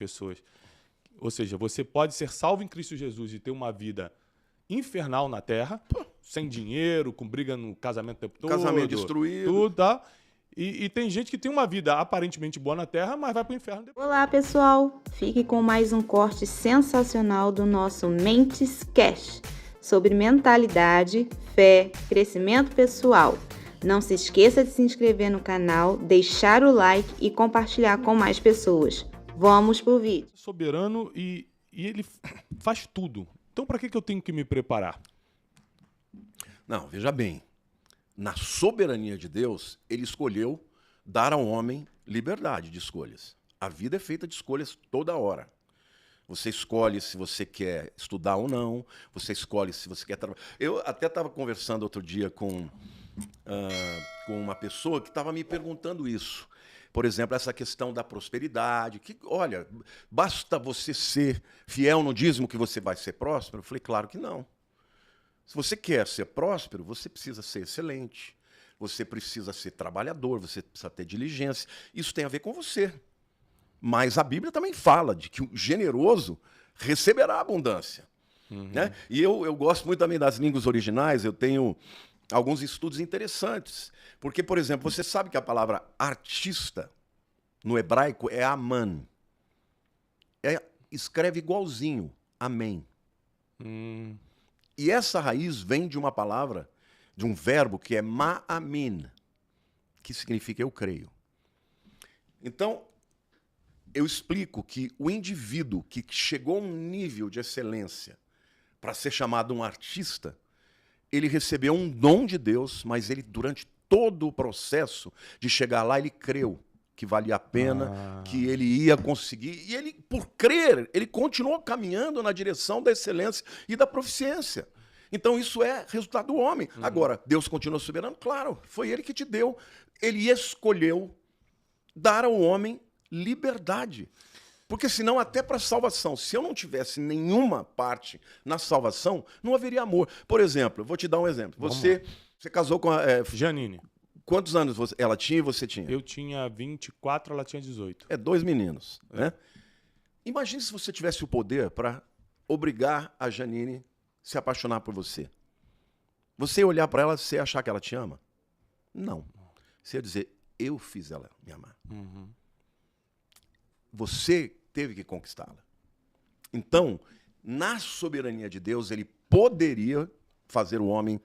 pessoas. Ou seja, você pode ser salvo em Cristo Jesus e ter uma vida infernal na Terra, sem dinheiro, com briga no casamento o tempo todo. Casamento destruído. Tudo, tá? E tem gente que tem uma vida aparentemente boa na Terra, mas vai pro inferno depois. Olá, pessoal! Fique com mais um corte sensacional do nosso Mentes Cash sobre mentalidade, fé, crescimento pessoal. Não se esqueça de se inscrever no canal, deixar o like e compartilhar com mais pessoas. Vamos pro vídeo. Soberano e ele faz tudo. Então, para que eu tenho que me preparar? Não, veja bem. Na soberania de Deus, ele escolheu dar ao homem liberdade de escolhas. A vida é feita de escolhas toda hora. Você escolhe se você quer estudar ou não, você escolhe se você quer trabalhar. Eu até estava conversando outro dia com uma pessoa que estava me perguntando isso. Por exemplo, essa questão da prosperidade, que, olha, basta você ser fiel no dízimo que você vai ser próspero? Eu falei, claro que não. Se você quer ser próspero, você precisa ser excelente, você precisa ser trabalhador, você precisa ter diligência. Isso tem a ver com você. Mas a Bíblia também fala de que o generoso receberá abundância. Né? E eu gosto muito também das línguas originais, eu tenho alguns estudos interessantes. Porque, por exemplo, você sabe que a palavra artista, no hebraico, é aman. Escreve igualzinho, amém. E essa raiz vem de uma palavra, de um verbo que é ma'amin, que significa eu creio. Então, eu explico que o indivíduo que chegou a um nível de excelência para ser chamado um artista, ele recebeu um dom de Deus, mas ele, durante todo o processo de chegar lá, ele creu que valia a pena, que ele ia conseguir. E ele, por crer, ele continuou caminhando na direção da excelência e da proficiência. Então isso é resultado do homem. Agora, Deus continua soberano? Claro, foi ele que te deu. Ele escolheu dar ao homem liberdade. Porque senão, até para a salvação, se eu não tivesse nenhuma parte na salvação, não haveria amor. Por exemplo, eu vou te dar um exemplo. Você casou com a... Janine. Quantos anos ela tinha e você tinha? Eu tinha 24, ela tinha 18. 2 meninos, né? Imagine se você tivesse o poder para obrigar a Janine a se apaixonar por você. Você ia olhar para ela, você ia achar que ela te ama? Não. Você ia dizer, eu fiz ela me amar. Você teve que conquistá-la. Então, na soberania de Deus, ele poderia fazer o homem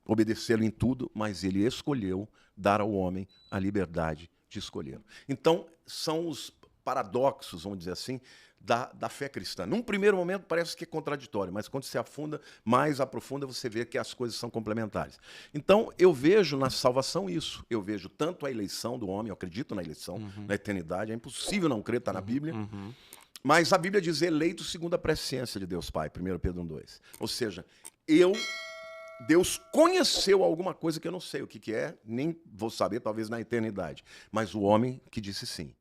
obedecê-lo em tudo, mas ele escolheu dar ao homem a liberdade de escolhê-lo. Então, são os paradoxos, vamos dizer assim, da fé cristã. Num primeiro momento parece que é contraditório, mas quando se afunda, mais aprofunda, você vê que as coisas são complementares. Então, eu vejo na salvação isso. Eu vejo tanto a eleição do homem, eu acredito na eleição, na eternidade, é impossível não crer, está na Bíblia. Mas a Bíblia diz eleito segundo a presciência de Deus Pai, 1 Pedro 1,2. Ou seja, Deus conheceu alguma coisa que eu não sei o que é, nem vou saber, talvez na eternidade. Mas o homem que disse sim.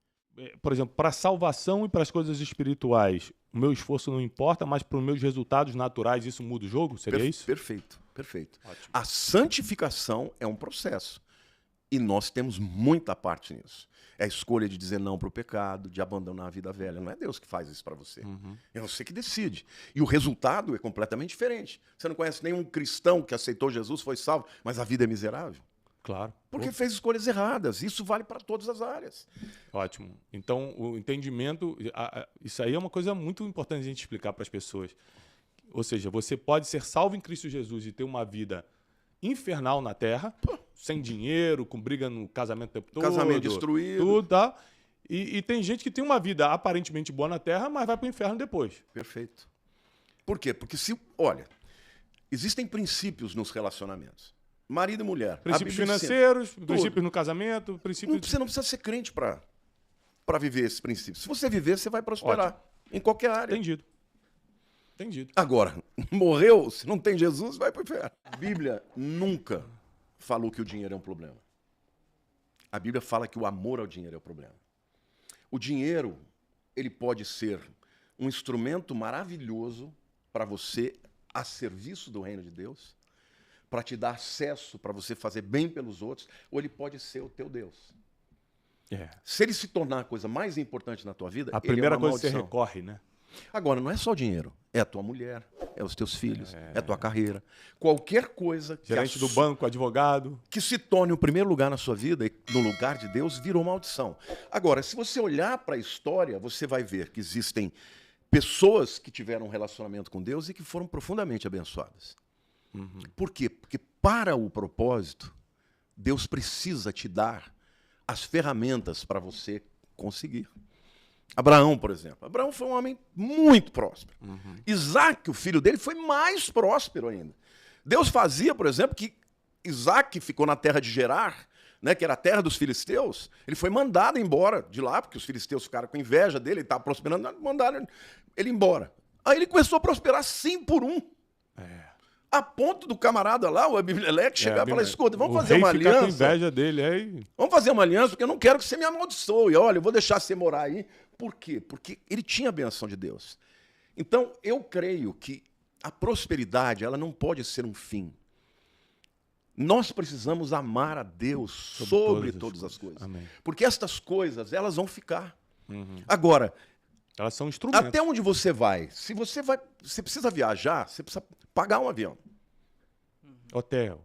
Por exemplo, para a salvação e para as coisas espirituais, o meu esforço não importa, mas para os meus resultados naturais isso muda o jogo? Seria isso? Perfeito, perfeito. Ótimo. A santificação é um processo. E nós temos muita parte nisso. É a escolha de dizer não para o pecado, de abandonar a vida velha. Não é Deus que faz isso para você. É você que decide. E o resultado é completamente diferente. Você não conhece nenhum cristão que aceitou Jesus, foi salvo, mas a vida é miserável. Claro. Porque fez escolhas erradas. Isso vale para todas as áreas. Ótimo. Então, o entendimento... Isso aí é uma coisa muito importante a gente explicar para as pessoas. Ou seja, você pode ser salvo em Cristo Jesus e ter uma vida infernal na Terra, sem dinheiro, com briga no casamento o tempo todo. Casamento destruído. Tudo, tá? E tem gente que tem uma vida aparentemente boa na Terra, mas vai para o inferno depois. Perfeito. Por quê? Porque olha, existem princípios nos relacionamentos. Marido e mulher. Princípios financeiros, princípios no casamento, princípios... Você não precisa ser crente para viver esses princípios. Se você viver, você vai prosperar. Ótimo. Em qualquer área. Entendido. Agora, morreu, se não tem Jesus, vai para o inferno. A Bíblia nunca falou que o dinheiro é um problema. A Bíblia fala que o amor ao dinheiro é o problema. O dinheiro, ele pode ser um instrumento maravilhoso para você a serviço do reino de Deus, para te dar acesso, para você fazer bem pelos outros, ou ele pode ser o teu Deus. Se ele se tornar a coisa mais importante na tua vida, A ele primeira é uma coisa que você maldição. recorre, né? Agora, não é só o dinheiro. É a tua mulher, é os teus filhos, é a tua carreira. Qualquer coisa Gerente do banco, advogado. que se torne o primeiro lugar na sua vida, e no lugar de Deus, virou maldição. Agora, se você olhar para a história, você vai ver que existem pessoas que tiveram um relacionamento com Deus e que foram profundamente abençoadas. Por quê? Porque para o propósito, Deus precisa te dar as ferramentas para você conseguir. Abraão, por exemplo. Abraão foi um homem muito próspero. Isaac, o filho dele, foi mais próspero ainda. Deus fazia, por exemplo, que Isaac ficou na terra de Gerar, né, que era a terra dos filisteus. Ele foi mandado embora de lá, porque os filisteus ficaram com inveja dele, ele estava prosperando, mandaram ele embora. Aí ele começou a prosperar 100 por 1. A ponto do camarada lá, o Abimeleque, chegar e falar, escuta, vamos fazer uma aliança. Com inveja dele, aí... Vamos fazer uma aliança, porque eu não quero que você me amaldiçoe. Olha, eu vou deixar você morar aí. Por quê? Porque ele tinha a benção de Deus. Então, eu creio que a prosperidade, ela não pode ser um fim. Nós precisamos amar a Deus sobre todas as coisas. Amém. Porque estas coisas, elas vão ficar. Agora, elas são instrumentos. até onde você vai? Se você vai, você precisa viajar, você precisa pagar um avião. Hotel.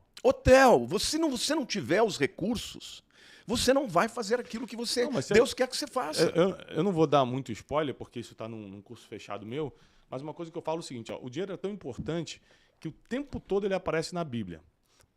Se você não tiver os recursos, você não vai fazer aquilo que você Deus quer que você faça. Eu não vou dar muito spoiler, porque isso está num curso fechado meu, mas uma coisa que eu falo é o seguinte, ó, o dinheiro é tão importante que o tempo todo ele aparece na Bíblia.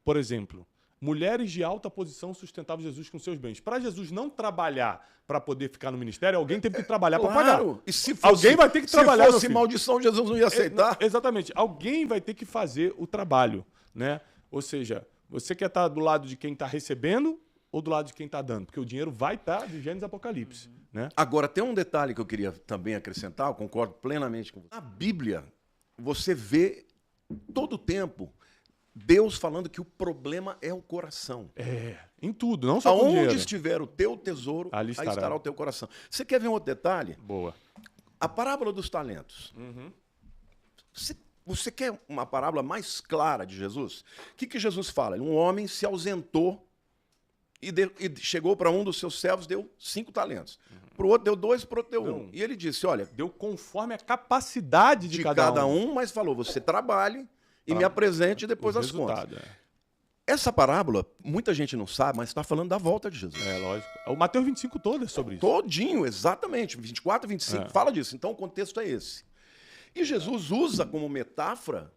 Por exemplo, mulheres de alta posição sustentavam Jesus com seus bens. Para Jesus não trabalhar para poder ficar no ministério, alguém teve que trabalhar para pagar. E se fosse, alguém vai ter que trabalhar. Se fosse maldição, Jesus não ia aceitar. Exatamente. Alguém vai ter que fazer o trabalho, né? Ou seja, você quer estar do lado de quem está recebendo ou do lado de quem está dando? Porque o dinheiro vai estar de Gênesis e Apocalipse. Né? Agora, tem um detalhe que eu queria também acrescentar, eu concordo plenamente com você. Na Bíblia, você vê todo o tempo Deus falando que o problema é o coração. Em tudo, não só com dinheiro. Aonde estiver o teu tesouro, aí estará o teu coração. Você quer ver um outro detalhe? Boa. A parábola dos talentos. Você quer uma parábola mais clara de Jesus? O que Jesus fala? Um homem se ausentou e chegou para um dos seus servos, deu 5 talentos. Para o outro deu 2, para o outro deu 1. E ele disse, olha... Deu conforme a capacidade de cada um. Mas falou, você trabalhe e me apresente depois as contas. Essa parábola, muita gente não sabe, mas está falando da volta de Jesus. Lógico. O Mateus 25 todo é sobre isso. Todinho, exatamente. 24 e 25 fala disso. Então, o contexto é esse. E Jesus usa como metáfora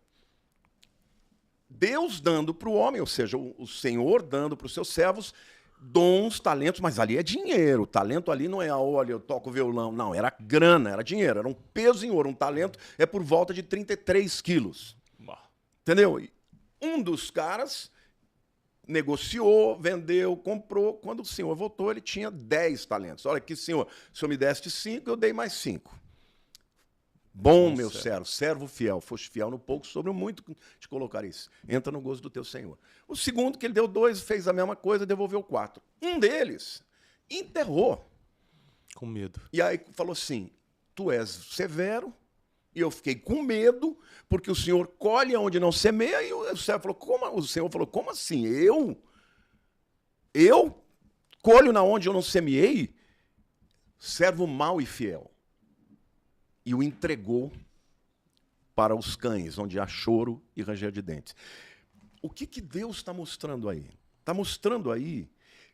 Deus dando para o homem, ou seja, o Senhor dando para os seus servos dons, talentos, mas ali é dinheiro. O talento ali não é, olha, eu toco violão. Não, era grana, era dinheiro, era um peso em ouro. Um talento é por volta de 33 quilos. Entendeu? Um dos caras negociou, vendeu, comprou. Quando o senhor voltou, ele tinha 10 talentos. Olha aqui, senhor, o senhor me deste 5, eu dei mais 5. Bom, meu servo fiel. Foste fiel no pouco, sobre o muito te colocar isso. Entra no gozo do teu senhor. O segundo, que ele deu 2, fez a mesma coisa, devolveu 4. Um deles enterrou. Com medo. E aí falou assim, tu és severo, e eu fiquei com medo, porque o Senhor colhe onde não semeia, e o Senhor falou, como assim? Eu colho na onde eu não semeei? Servo mau e fiel. E o entregou para os cães, onde há choro e ranger de dentes. O que Deus está mostrando aí? Está mostrando aí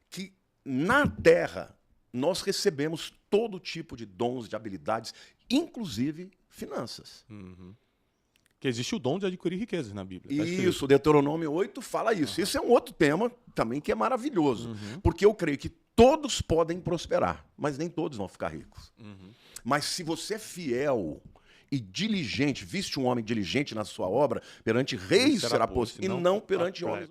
que na terra nós recebemos todo tipo de dons, de habilidades, inclusive finanças. Que existe o dom de adquirir riquezas na Bíblia. Isso, Deuteronômio 8 fala isso. Isso é um outro tema também que é maravilhoso. Porque eu creio que todos podem prosperar, mas nem todos vão ficar ricos. Mas se você é fiel e diligente, viste um homem diligente na sua obra, perante reis será posto, e não perante homens.